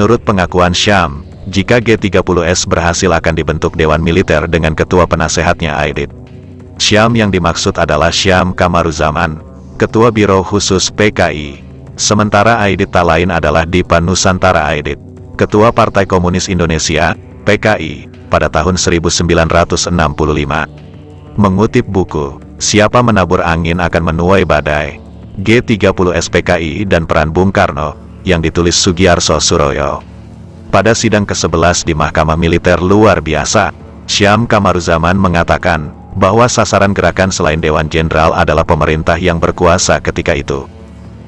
Menurut pengakuan Syam, jika G30S berhasil akan dibentuk Dewan Militer dengan ketua penasehatnya Aidit. Syam yang dimaksud adalah Syam Kamaruzaman, Ketua Biro Khusus PKI. Sementara Aidit tak lain adalah Dipa Nusantara Aidit, Ketua Partai Komunis Indonesia, PKI, pada tahun 1965. Mengutip buku, Siapa Menabur Angin Akan Menuai Badai, G30S PKI dan Peran Bung Karno, yang ditulis Sugiarso Suroyo. Pada sidang ke-11 di Mahkamah Militer Luar Biasa, Syam Kamaruzaman mengatakan bahwa sasaran gerakan selain Dewan Jenderal adalah pemerintah yang berkuasa ketika itu.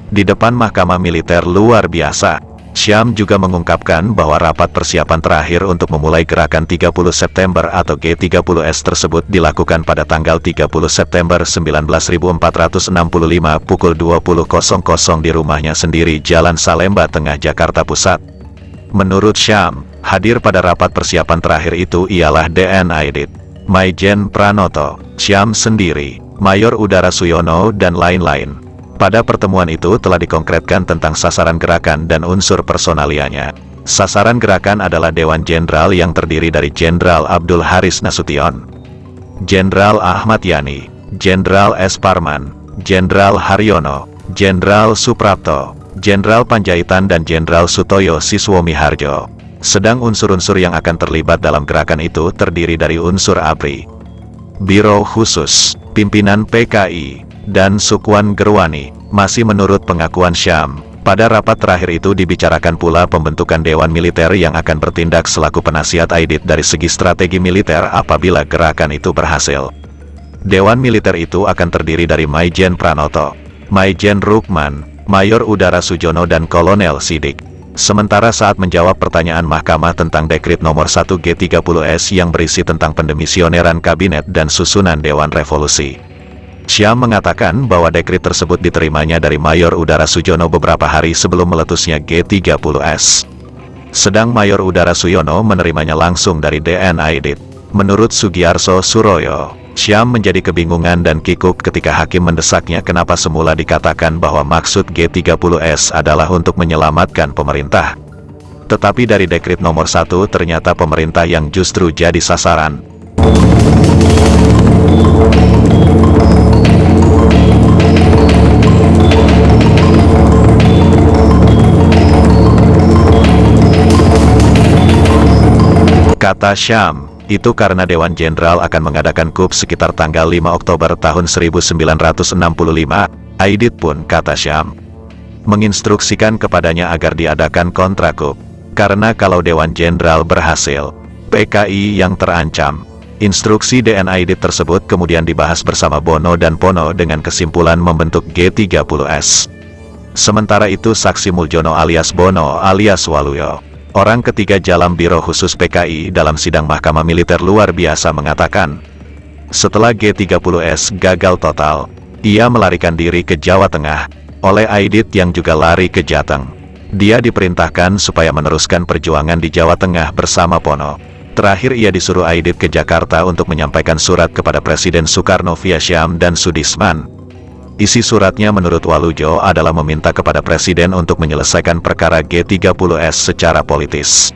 Di depan Mahkamah Militer Luar Biasa, Syam juga mengungkapkan bahwa rapat persiapan terakhir untuk memulai gerakan 30 September atau G30S tersebut dilakukan pada tanggal 30 September 19.465 pukul 20.00 di rumahnya sendiri Jalan Salemba Tengah, Jakarta Pusat. Menurut Syam, hadir pada rapat persiapan terakhir itu ialah DN Aidit, Maijen Pranoto, Syam sendiri, Mayor Udara Suyono dan lain-lain. Pada pertemuan itu telah dikonkretkan tentang sasaran gerakan dan unsur personalianya. Sasaran gerakan adalah Dewan Jenderal yang terdiri dari Jenderal Abdul Haris Nasution, Jenderal Ahmad Yani, Jenderal S. Parman, Jenderal Haryono, Jenderal Suprapto, Jenderal Panjaitan dan Jenderal Sutoyo Siswomiharjo. Sedang unsur-unsur yang akan terlibat dalam gerakan itu terdiri dari unsur ABRI, Biro Khusus, Pimpinan PKI, dan Sukwan Gerwani. Masih menurut pengakuan Syam, pada rapat terakhir itu dibicarakan pula pembentukan Dewan Militer yang akan bertindak selaku penasihat Aidit dari segi strategi militer apabila gerakan itu berhasil. Dewan Militer itu akan terdiri dari Maijen Pranoto, Maijen Rukman, Mayor Udara Sujono dan Kolonel Sidik. Sementara saat menjawab pertanyaan Mahkamah tentang Dekrit Nomor 1 G30S yang berisi tentang pendemisioneran Kabinet dan susunan Dewan Revolusi, Syam mengatakan bahwa dekrit tersebut diterimanya dari Mayor Udara Sujono beberapa hari sebelum meletusnya G30S. Sedang Mayor Udara Suyono menerimanya langsung dari DN Aidit. Menurut Sugiarso Suroyo, Syam menjadi kebingungan dan kikuk ketika hakim mendesaknya kenapa semula dikatakan bahwa maksud G30S adalah untuk menyelamatkan pemerintah. Tetapi dari dekrit nomor 1 ternyata pemerintah yang justru jadi sasaran. Kata Syam, itu karena Dewan Jenderal akan mengadakan coup sekitar tanggal 5 Oktober tahun 1965, Aidit pun, kata Syam, menginstruksikan kepadanya agar diadakan kontra coup. Karena kalau Dewan Jenderal berhasil, PKI yang terancam. Instruksi DN Aidit tersebut kemudian dibahas bersama Bono dan Pono dengan kesimpulan membentuk G30S. Sementara itu saksi Muljono alias Bono alias Waluyo, orang ketiga dalam Biro Khusus PKI dalam sidang Mahkamah Militer Luar Biasa mengatakan, setelah G30S gagal total, ia melarikan diri ke Jawa Tengah, oleh Aidit yang juga lari ke Jateng. Dia diperintahkan supaya meneruskan perjuangan di Jawa Tengah bersama Pono. Terakhir ia disuruh Aidit ke Jakarta untuk menyampaikan surat kepada Presiden Soekarno via Syam dan Sudisman. Isi suratnya menurut Walujo adalah meminta kepada Presiden untuk menyelesaikan perkara G30S secara politis.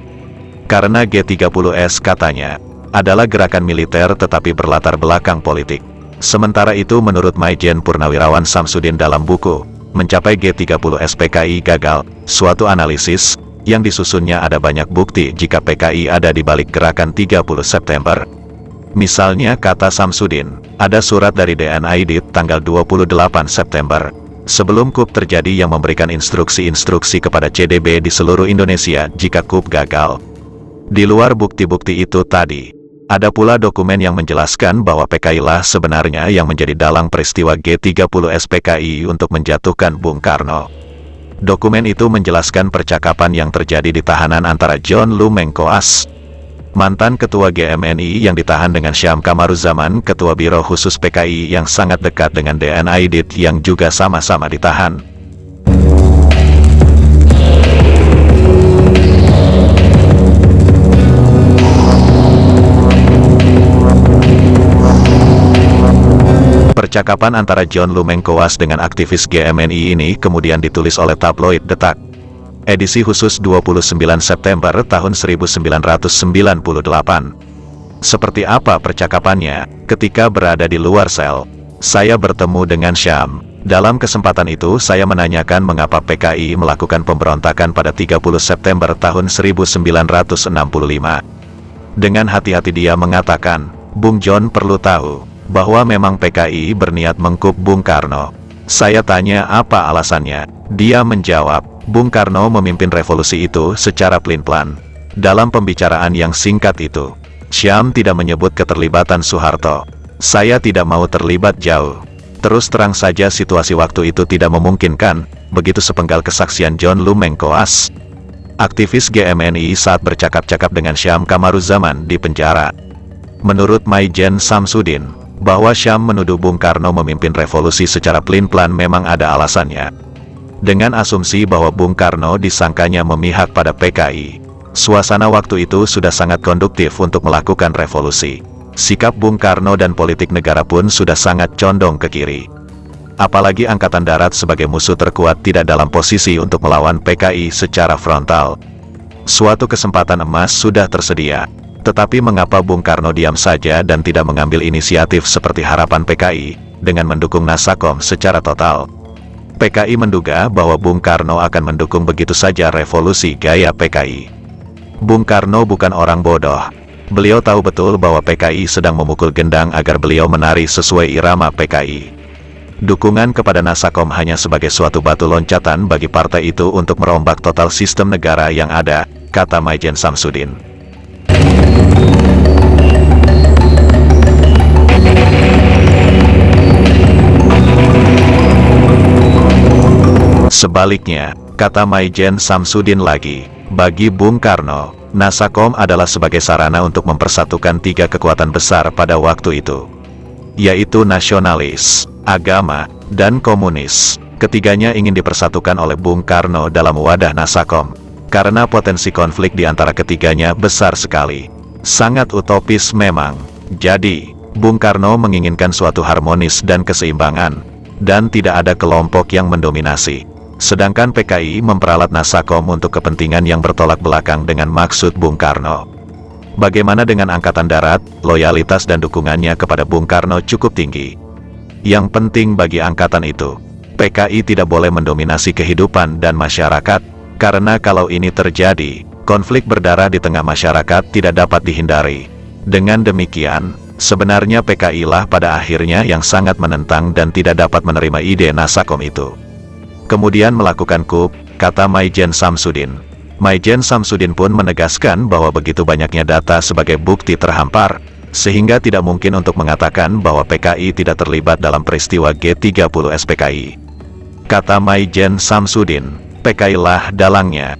Karena G30S katanya, adalah gerakan militer tetapi berlatar belakang politik. Sementara itu menurut Maijen Purnawirawan Samsudin dalam buku, Mencapai G30S PKI Gagal, suatu analisis, yang disusunnya ada banyak bukti jika PKI ada di balik gerakan 30 September. Misalnya kata Samsudin, ada surat dari DN Aidit tanggal 28 September, sebelum coup terjadi yang memberikan instruksi-instruksi kepada CDB di seluruh Indonesia jika coup gagal. Di luar bukti-bukti itu tadi, ada pula dokumen yang menjelaskan bahwa PKI lah sebenarnya yang menjadi dalang peristiwa G30S PKI untuk menjatuhkan Bung Karno. Dokumen itu menjelaskan percakapan yang terjadi di tahanan antara John Lumengkoas, mantan ketua GMNI yang ditahan dengan Syam Kamaruzaman, ketua Biro Khusus PKI yang sangat dekat dengan DN Aidit yang juga sama-sama ditahan. Percakapan antara John Lumengkoas dengan aktivis GMNI ini kemudian ditulis oleh tabloid Detak. edisi khusus 29 September tahun 1998. Seperti apa percakapannya, ketika berada di luar sel, saya bertemu dengan Syam. Dalam kesempatan itu saya menanyakan mengapa PKI melakukan pemberontakan pada 30 September tahun 1965. Dengan hati-hati dia mengatakan, Bung John perlu tahu, bahwa memang PKI berniat mengkup Bung Karno. Saya tanya apa alasannya. Dia menjawab, Bung Karno memimpin revolusi itu secara pelin-pelan. Dalam pembicaraan yang singkat itu, Syam tidak menyebut keterlibatan Soeharto. Saya tidak mau terlibat jauh. Terus terang saja situasi waktu itu tidak memungkinkan, begitu sepenggal kesaksian John Lumengkoas, aktivis GMNI saat bercakap-cakap dengan Syam Kamaruzaman di penjara. Menurut Maijen Samsudin, bahwa Syam menuduh Bung Karno memimpin revolusi secara pelin-pelan memang ada alasannya. Dengan asumsi bahwa Bung Karno disangkanya memihak pada PKI, suasana waktu itu sudah sangat konduktif untuk melakukan revolusi. Sikap Bung Karno dan politik negara pun sudah sangat condong ke kiri. Apalagi Angkatan Darat sebagai musuh terkuat tidak dalam posisi untuk melawan PKI secara frontal. Suatu kesempatan emas sudah tersedia. Tetapi mengapa Bung Karno diam saja dan tidak mengambil inisiatif seperti harapan PKI, dengan mendukung Nasakom secara total? PKI menduga bahwa Bung Karno akan mendukung begitu saja revolusi gaya PKI. Bung Karno bukan orang bodoh. Beliau tahu betul bahwa PKI sedang memukul gendang agar beliau menari sesuai irama PKI. Dukungan kepada Nasakom hanya sebagai suatu batu loncatan bagi partai itu untuk merombak total sistem negara yang ada, kata Maijen Samsudin. Sebaliknya, kata Maijen Samsudin lagi, bagi Bung Karno, Nasakom adalah sebagai sarana untuk mempersatukan tiga kekuatan besar pada waktu itu, yaitu nasionalis, agama, dan komunis. Ketiganya ingin dipersatukan oleh Bung Karno dalam wadah Nasakom, karena potensi konflik di antara ketiganya besar sekali. Sangat utopis memang. Jadi, Bung Karno menginginkan suatu harmonis dan keseimbangan, dan tidak ada kelompok yang mendominasi. Sedangkan PKI memperalat Nasakom untuk kepentingan yang bertolak belakang dengan maksud Bung Karno. Bagaimana dengan Angkatan Darat? Loyalitas dan dukungannya kepada Bung Karno cukup tinggi. Yang penting bagi angkatan itu, PKI tidak boleh mendominasi kehidupan dan masyarakat, karena kalau ini terjadi, konflik berdarah di tengah masyarakat tidak dapat dihindari. Dengan demikian, sebenarnya PKI lah pada akhirnya yang sangat menentang dan tidak dapat menerima ide Nasakom itu. Kemudian melakukan coup, kata Maijen Samsudin. Maijen Samsudin pun menegaskan bahwa begitu banyaknya data sebagai bukti terhampar, sehingga tidak mungkin untuk mengatakan bahwa PKI tidak terlibat dalam peristiwa G30 SPKI. Kata Maijen Samsudin, PKI lah dalangnya.